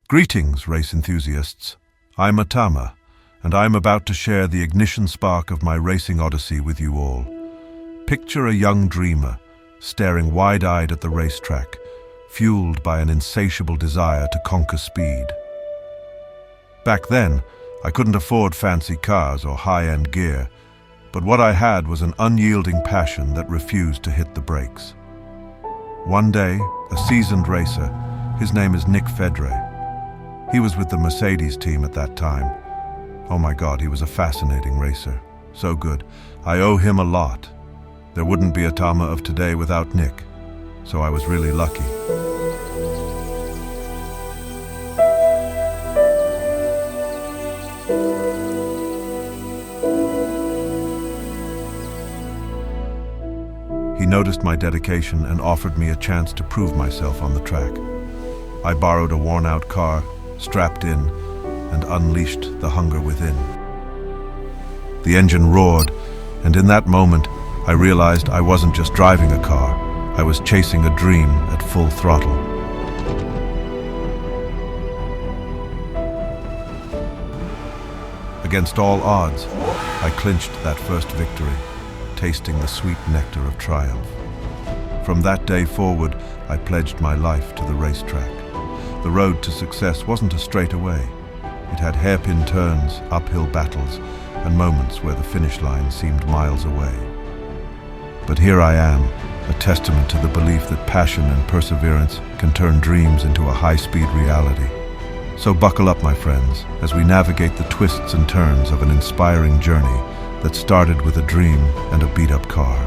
Greetings, race enthusiasts. I'm Attama, and I'm about to share the ignition spark of my racing odyssey with you all. Picture a young dreamer, staring wide-eyed at the racetrack, fueled by an insatiable desire to conquer speed. Back then, I couldn't afford fancy cars or high-end gear, but what I had was an unyielding passion that refused to hit the brakes. One day, a seasoned racer, his name is Nick Fedre. He was with the Mercedes team at that time. Oh my God, he was a fascinating racer. So good. I owe him a lot. There wouldn't be Attama of today without Nick, so I was really lucky. He noticed my dedication and offered me a chance to prove myself on the track. I borrowed a worn-out car, strapped in, and unleashed the hunger within. The engine roared, and in that moment, I realized I wasn't just driving a car, I was chasing a dream at full throttle. Against all odds, I clinched that first victory, tasting the sweet nectar of triumph. From that day forward, I pledged my life to the racetrack. The road to success wasn't a straightaway. It had hairpin turns, uphill battles, and moments where the finish line seemed miles away. But here I am, a testament to the belief that passion and perseverance can turn dreams into a high-speed reality. So buckle up, my friends, as we navigate the twists and turns of an inspiring journey that started with a dream and a beat-up car.